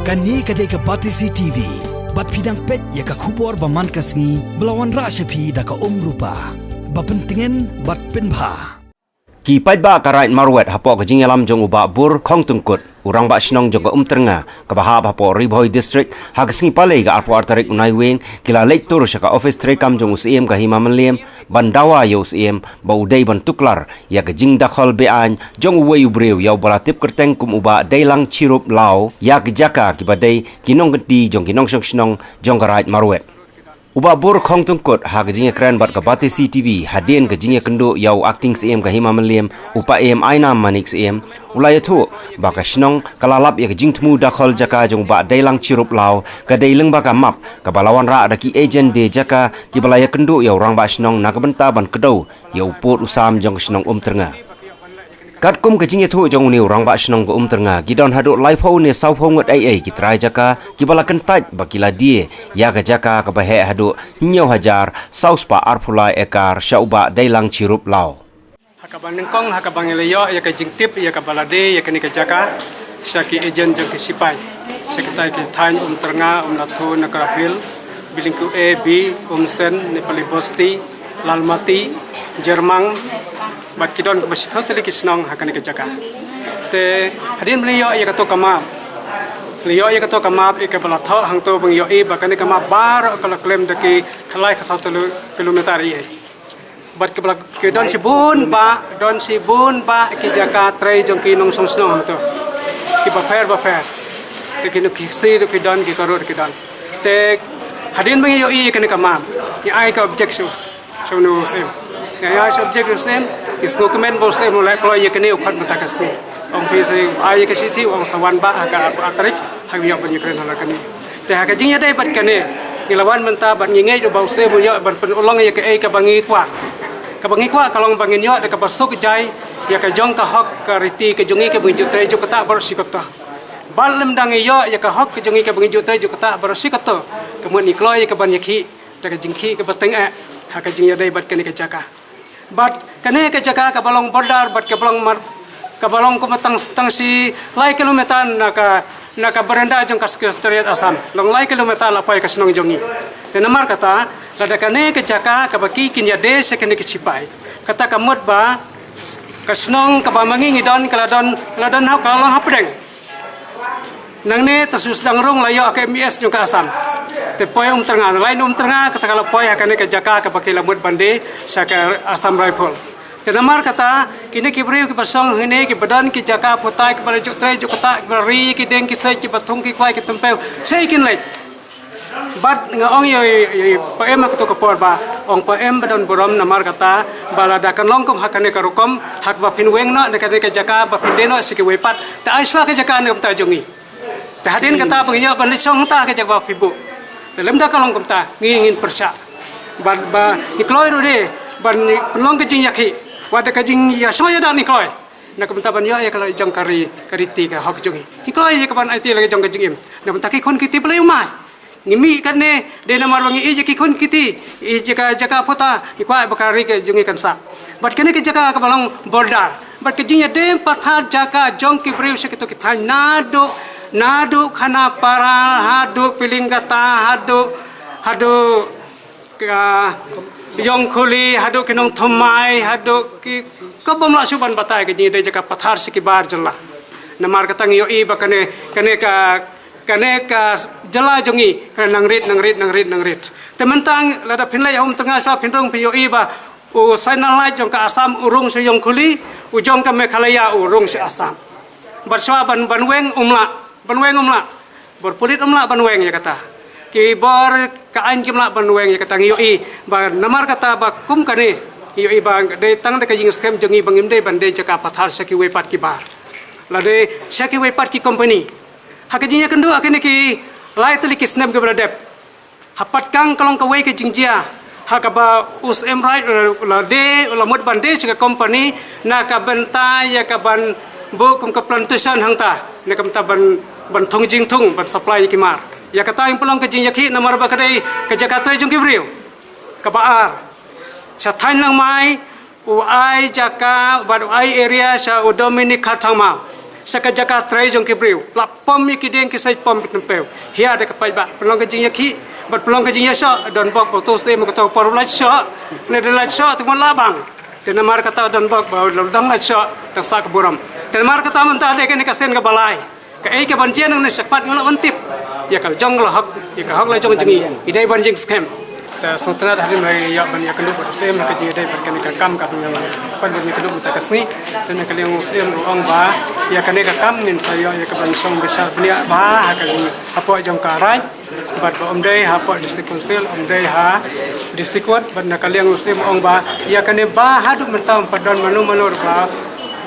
Kani kadai ke Batisi TV. Bat pidang pet ya ka khubor baman kasngi belawan ra sepi da ka rupa. Bapentingan bat penbha. Ki pai ba karait marwet hapo ke jingalam jong uba bur khong tungkut urang ba shnong jong ternga ka bahab hapo Ribhoi district ha kasngi pale ga arpo artarik unai weng kila lek tur shaka office trekam jong usiem ka himamanlem bandawa yo usiem ba udai ban tuklar ya ke jing dakhol be an jong wei ubreu yaw balatip kerteng kum uba dailang chirup lao ya ke jaka ki badai kinong gedi jong kinong shnong jong karait marwet uba bur khong tungkut ha ke jinga kran bat ka Batisi TV hadin ke jinga kendo yaw acting cm ka himamanlem upa em aina manik cm ulaya thu ba ka shnong kalalap ya ke jing tmu dakhol jaka jong ba dailang chirup lao ka daileng ba ka map ka balawan ra da ki agent de jaka ki balaya kendo yaw rang ba shnong na ka benta ban kedau yaw pot usam jong shnong ternga kat kum ke jinga thu jong ni rang ba shnong ko ternga gidon hadu live ho ne sau phong ngot ai ki trai jaka ki bala kentat ba kila die ya ka jaka ka ba he hadu nyaw hajar sauspa arpulai ekar shauba dailang chirup lao hakabang nengkong hakabang leyo ya ka jingtip ya ka balade ya ka ni ka jaka syaki agent jong ki sipai sekitai ki thain ternga nathu nakrapil bilingku a b sen nepali bosti lalmati jermang bat kidon ke basih hotel ki snong hakani ke jaka te hadin beliau ya kato kamap beliau ya kato kamap ke bala tho hang to bang yo e bakani kamap bar kala klem de ki khalai ka 1 kilometer ye bat ke bala ke don sibun ba ki jaka trai jong ki nong song snong to ki ba fer te ki no ki si ki don ki karot ki don te hadin bang yo e kani kamap ya ai ka objections so no same ya objections same isko comment bos em mulai kalau ye kene ukhat matakasi ong pise ay ke siti ong sawan ba ka atarik hawiya penyekren hala kene te ha kajing ya dai bat kene ilawan menta bat ngingai do bos em yo ban ulong ye ke ai ka bangi kwa kalong bangin yo de ka basuk jai ya ka jong ka hok ka riti ke jongi ke bunjuk tre jo kata bar sikota balem dang yo ya ka hok ke jongi ke bunjuk tre jo kata bar sikota kemun ni kloy ke ban yakhi de ka jingki ke bateng ha kajing ya dai bat kene ke jaka bat kene ke jaka ka balong border bat ke balong ko matang si lai kilometer naka berenda jong kas sekretariat asam long lai kilometer la pai ka snong jongi te namar kata lada kene ke jaka ka baki kinya de se kene ke sipai kata kamot ba ka snong ka bamangi ngidon ladon ha ka long hapdeng nang ne tasus dang rong layo ka ms jong ka asam te poi ternga lain ternga kata kalau poi kene ke jaka ka baki lamut bande sa ka asam rifle te namar kata kini ki brio ki pasong hene ki badan ki jaka potai ki balajuk tre juk kata bari ki deng ki sai ki batung ki kwai ki tempeu sei kin lai bat nga ong yo pm ko to ko por ba ong pm badan borom namar kata balada kan longkom hakane ka rukom hak ba pinweng no de ka jaka ba pindeno siki wepat ta aiswa ka jaka ne ta jongi te hadin kata pengiyo ban song ta ka jaka fibu dalam dah kalong kumta ngingin persa ba nikloi rode ban pelong kejing yakhi wada kejing ya soya dan nikloi nak kumta ban ya kalau jong kariti ka hok jongi nikloi ka ban IT lagi jong kejing im na kumta ki kon kiti play umai ngimi kan ne de namar wangi ije ki kon kiti ije ka jaka pota ikwa bakari ke jongi kan sa bat kene ke jaka ka balong border bat kejing ya de pathat jaka jong ki breu sekito ki than nado khana para hadu pilingata hadu ka yong khuli hadu kinong thomai hadu ki kabom la suban batai ke de jaka pathar siki bar jalla namar katang yo i bakane kane ka jala jongi kana nangrit tementang lada pinlai hom tengah sa pinrong pi yo i ba u sainalai jong ka asam urung su yong khuli u jong ka Meghalaya urung su asam barswa banweng umla berpulit banweng ya kata ki bor kaan kimla banweng ya kata ngioi ba namar kata ba kum kane ngioi ba de tang de kajing scam jongi bangim de bande jaka pathar saki wepat ki bar la de saki wepat ki company hakajinya kendo akene ki lai tali ki snap ke bradep hapat kang kalong ka wei ke jingjia hakaba us em right la de la mot bande saka company na ka benta ya ka ban bu kum ka plantation hangta ne kam ta ban thong jing thung ban supply ki mar ya kata yang pelong ke jing yakhi namar ba kadai ke Jakarta jong ki brio ka baar sa thain lang mai u ai jaka ba ai area sa u Dominic Khatangma saka jaka trai jong kibriu la pom mi kideng kisai pom tempeu hia de kapai ba pelong kajing yaki bat pelong kajing yasha don bok foto se mo kata paru la sha ne de la sha tu mon labang tena mar kata don bok ba dang la sha tak sa kaburam tena mar kata man ta de ke ni kasen ka balai ka ei ka banjian ne sakpat ngala antip ya ka jong la hak ya ka hak la jong jingi idai banjing scam ta sutana hari mai ya ban ya kendu sem ka ji dai ban ka kam ka ngam pan ban kendu ta kasni tena ka leng sem ong ba ya ka ne ka kam nin saya ya ka ban song besar benia ba ka apo jong ka rai bat om dai apo district council om dai ha district wat ban ka leng sem ong ba ya ka ne ba hadu mentam padon manu manur ba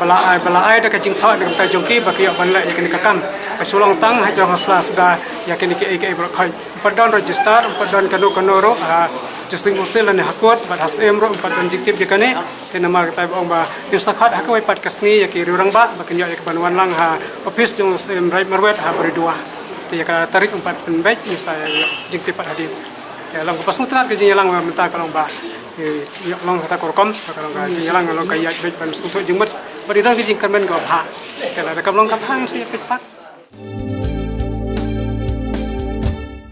bala ai da ka jing tha da ta jong ki ba ki ban la ya ka ne ka kam ka sulong tang ha jong sa sudah ya ka ne ki ai bro khai padon register padon kanu kanoro ha district council ne hakot bat hasem ro padon jiktip de kane tena mar ta ong ba ni sakhat ha ka wai pat kasni ya ki rurang ba ba kan ya ka banwan lang ha office jong sem right marwet ha beri dua ya ka tarik empat penbaik ni saya jiktip pat hadir ya lang pas mutrat ke jing lang menta kalong ba ya long kata korkom kalong ga jing lang long kaya bet ban sutu jingmet beri dang ke jing kan ben go ha kala da kam long kap hang si pet pat